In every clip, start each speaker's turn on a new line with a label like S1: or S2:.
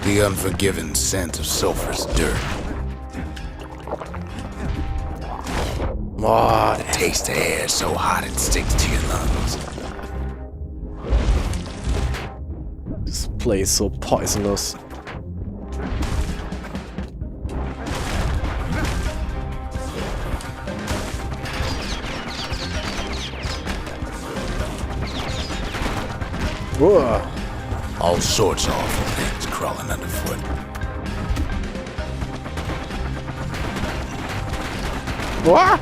S1: The unforgiving scent of sulfurous dirt.
S2: Oh,
S1: The taste of air so hot it sticks to your lungs.
S2: this place is so poisonous. Whoa.
S1: All sorts of awful things crawling underfoot.
S2: What?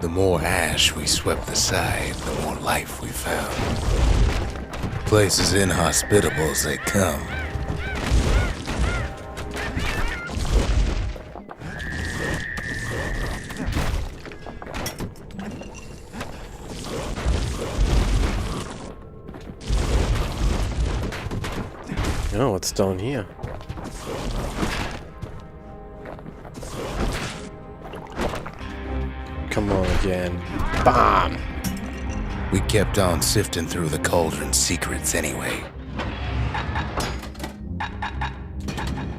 S1: The more ash we swept aside, the more life we found. Place as inhospitable as they come.
S2: Oh, what's down here? Come on again. Bam!
S1: We kept on sifting through the cauldron's secrets anyway.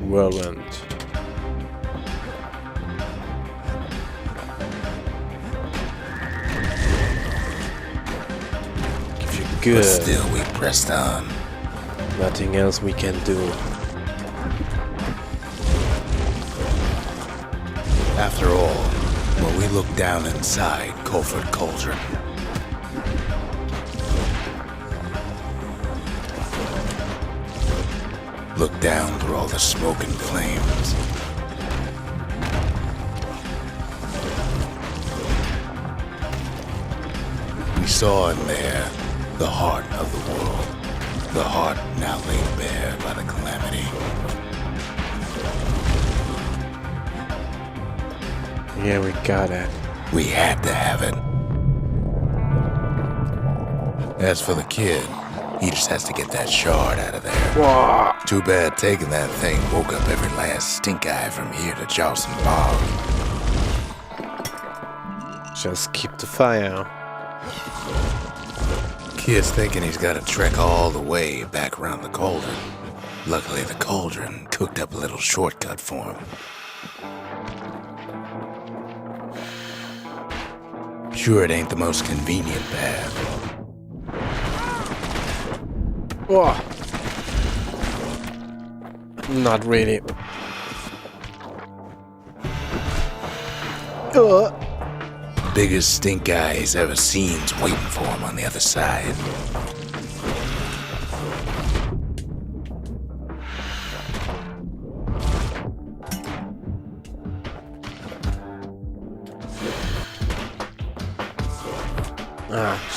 S2: Whirlwind. If you're
S1: But
S2: good,
S1: still we pressed on.
S2: nothing else we can do.
S1: After all, when we looked down inside Colford Cauldron, looked down through all the smoke and flames, we saw in there the heart of the world, the heart now laid bare by the Calamity.
S2: Yeah, we got it.
S1: We had to have it. As for the kid, he just has to get that shard out of there.
S2: Whoa.
S1: Too bad taking that thing woke up every last stink eye from here to Charleston Bog.
S2: Just keep the fire.
S1: Kid's thinking he's got to trek all the way back around the cauldron. Luckily, the cauldron cooked up a little shortcut for him. Sure, it ain't the most convenient path.
S2: Whoa. Not really.
S1: Biggest stink eye he's ever seen's waiting for him on the other side.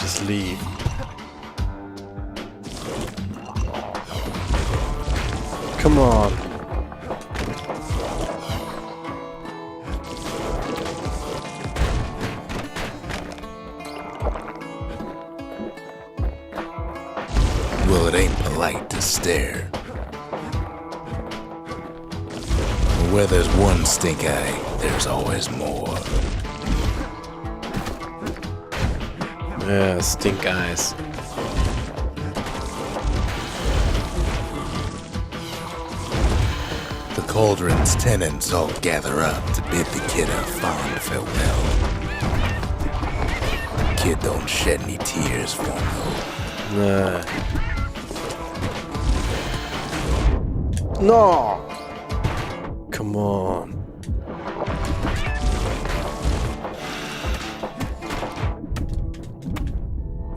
S2: Just leave. Come on.
S1: Well, it ain't polite to stare. Where there's one stink eye, there's always more.
S2: Yeah, stink eyes.
S1: The cauldron's tenants all gather up to bid the kid a fond farewell. Kid don't shed any tears for him, though.
S2: Nah. No! Come on.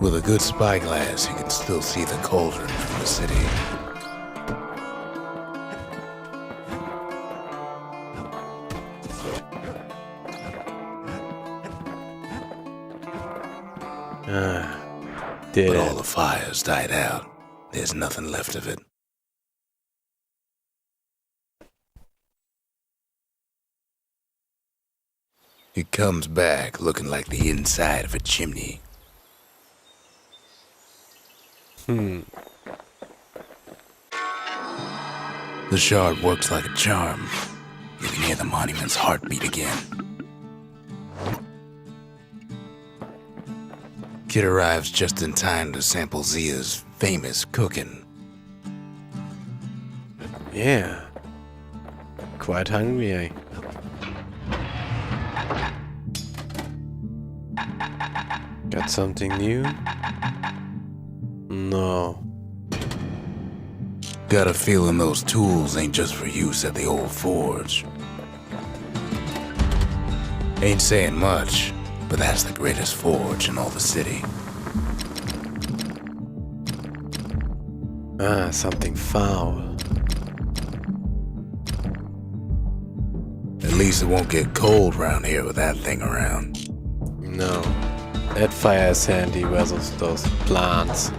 S1: With a good spyglass, you can still see the cauldron from the city.
S2: Did
S1: But
S2: it.
S1: all the fires died out. There's nothing left of it. It comes back looking like the inside of a chimney. The shard works like a charm. You can hear the monument's heartbeat again. Kid arrives just in time to sample Zia's famous cooking.
S2: Yeah. Quite hungry, eh? Got something new? No.
S1: Got a feeling those tools ain't just for use at the old forge. Ain't saying much, but that's the greatest forge in all the city.
S2: Ah, something foul.
S1: At least it won't get cold round here with that thing around.
S2: No. That fire is handy versus those plants.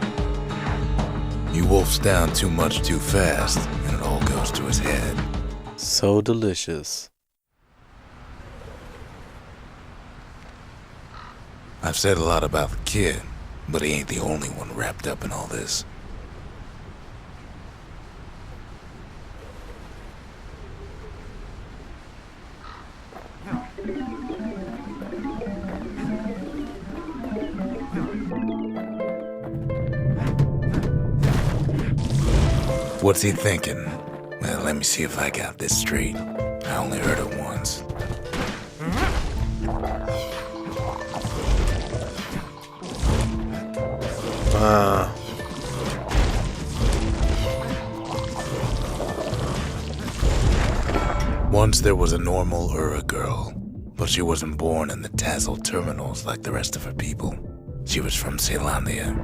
S1: He wolfs down too much too fast, and it all goes to his head.
S2: So delicious.
S1: I've said a lot about the kid, but he ain't the only one wrapped up in all this. What's he thinking? Well, let me see if I got this straight. I only heard it once. Once there was a normal Ura girl, but she wasn't born in the tassel terminals like the rest of her people. She was from Caelondia.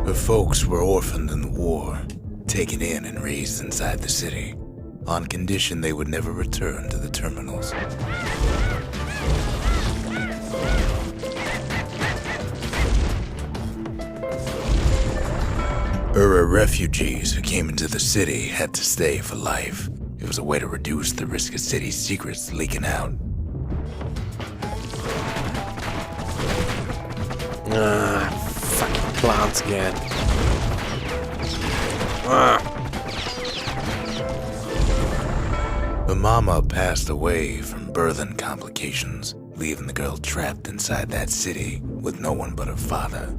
S1: Her folks were orphaned in the war, taken in and raised inside the city, on condition they would never return to the terminals. Ura refugees who came into the city had to stay for life. It was a way to reduce the risk of city secrets leaking out.
S2: Fucking plants again.
S1: Her mama passed away from birthing complications, leaving the girl trapped inside that city with no one but her father.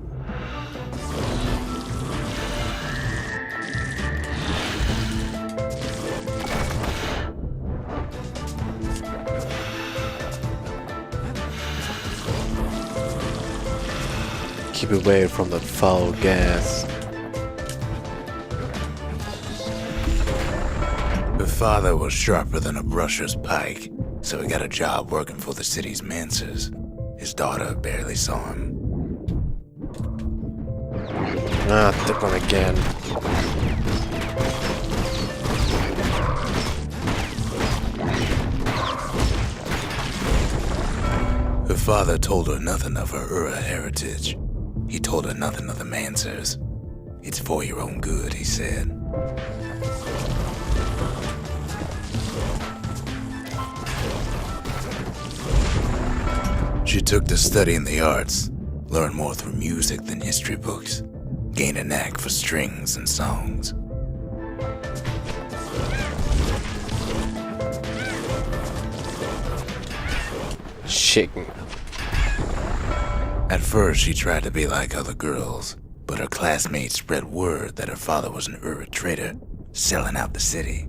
S2: Keep away from that foul gas.
S1: Her father was sharper than a brusher's pike, so he got a job working for the city's manses. His daughter barely saw him.
S2: That one again.
S1: Her father told her nothing of her Ura heritage. He told her nothing of the Mansers. It's for your own good, he said. She took to studying the arts, learned more through music than history books, gained a knack for strings and songs.
S2: Chicken.
S1: At first, she tried to be like other girls, but her classmates spread word that her father was an Ura trader, selling out the city.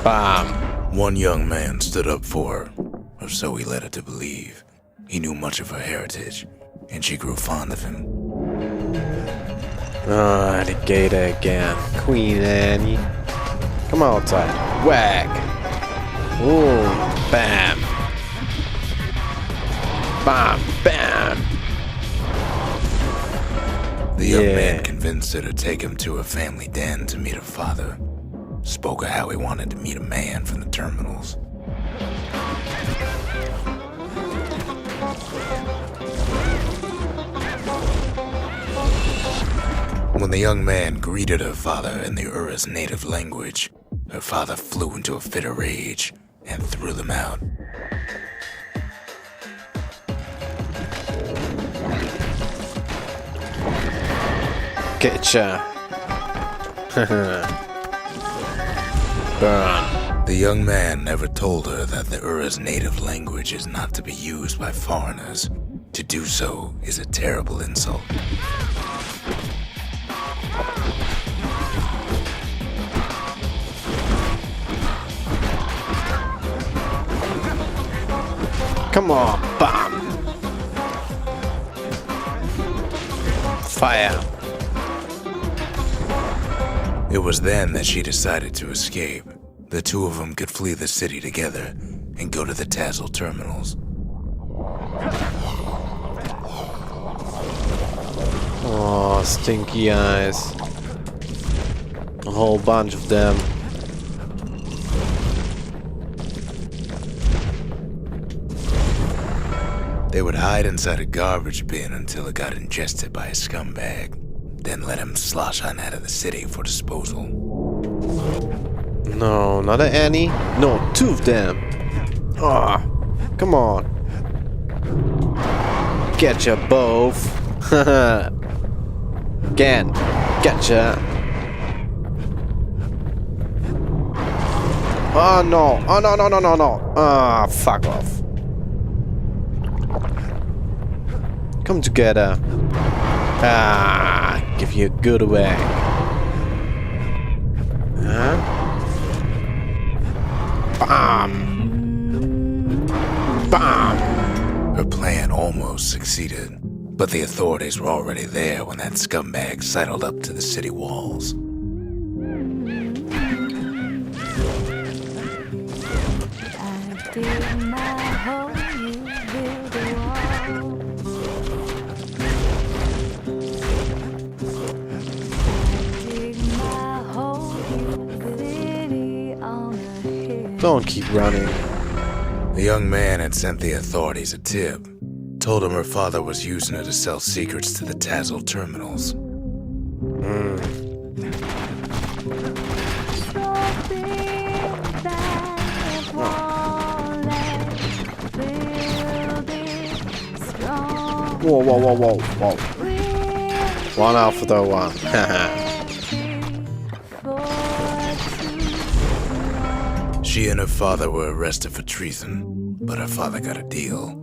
S2: Bam.
S1: One young man stood up for her, or so he led her to believe. He knew much of her heritage, and she grew fond of him.
S2: The gator again. Queen Annie. Come outside. Whack. Ooh. Bam. Bam. Bam.
S1: The young man convinced her to take him to her family den to meet her father. spoke of how he wanted to meet a man from the terminals. When the young man greeted her father in the Ura's native language, her father flew into a fit of rage and threw them out.
S2: Getcha. Burn.
S1: The young man never told her that the Ura's native language is not to be used by foreigners. To do so is a terrible insult.
S2: Come on, bam! Fire.
S1: It was then that she decided to escape. The two of them could flee the city together and go to the Tassel terminals.
S2: Oh, stinky eyes. A whole bunch of them.
S1: They would hide inside a garbage bin until it got ingested by a scumbag, then let him slosh on out of the city for disposal.
S2: No, not an Annie. No, two of them. Ah, come on. Getcha both. Again. Getcha. Oh no. Oh no, no, no, no, no. Ah, fuck off. Come together. Ah, give you a good whack. Huh? Bam! Bam!
S1: Her plan almost succeeded, but the authorities were already there when that scumbag sidled up to the city walls.
S2: Don't keep running.
S1: The young man had sent the authorities a tip, told him her father was using her to sell secrets to the Tassel terminals.
S2: Whoa, whoa, whoa, whoa, whoa. One after one.
S1: She and her father were arrested for treason, but her father got a deal.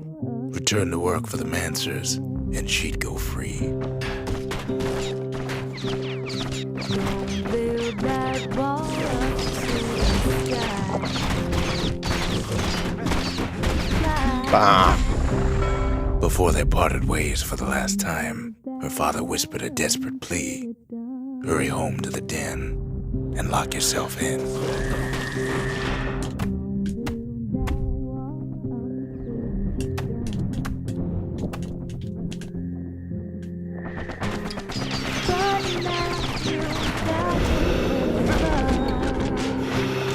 S1: Return to work for the Mansers, and she'd go free.
S2: Bam!
S1: Before they parted ways for the last time, her father whispered a desperate plea. Hurry home to the den and lock yourself in.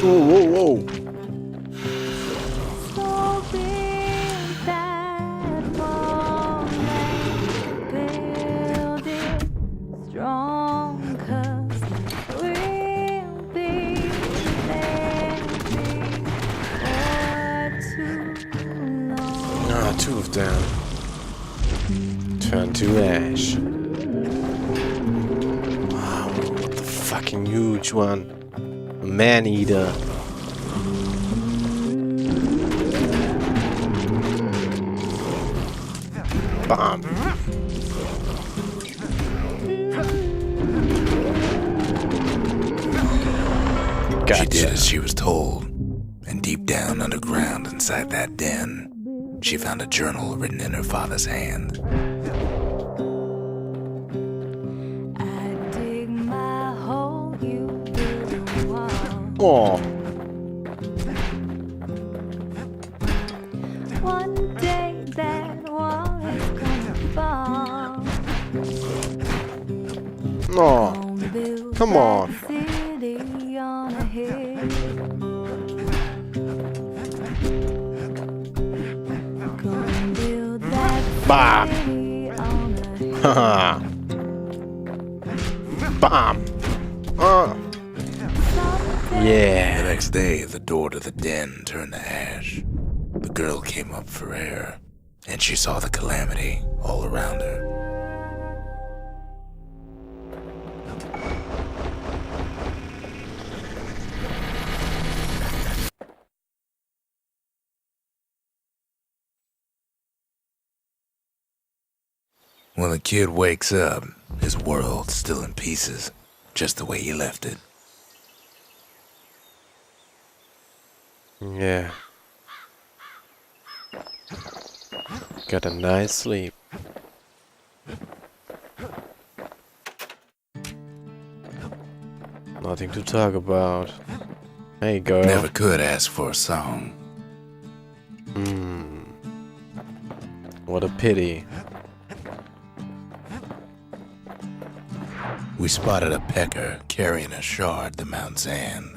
S2: Whoa, whoa, whoa. Ah, two of them. Turn to ash. Wow, what the fucking huge one. A man-eater. Bam. Gotcha.
S1: She did as she was told, and deep down underground inside that den, she found a journal written in her father's hand.
S2: Oh.
S3: One day that wall is gonna fall.
S2: No. Come on.
S3: City on a head. Gonna build that
S2: Bam!
S3: city on a hill.
S2: Haha! Bam!
S1: The
S2: Yeah!
S1: next day, the door to the den turned to ash. The girl came up for air, and she saw the Calamity all around her. When the kid wakes up, his world's still in pieces, just the way he left it.
S2: Yeah. Got a nice sleep. Nothing to talk about. Hey girl.
S1: Never could ask for a song.
S2: What a pity.
S1: We spotted a pecker carrying a shard to Mount Zan.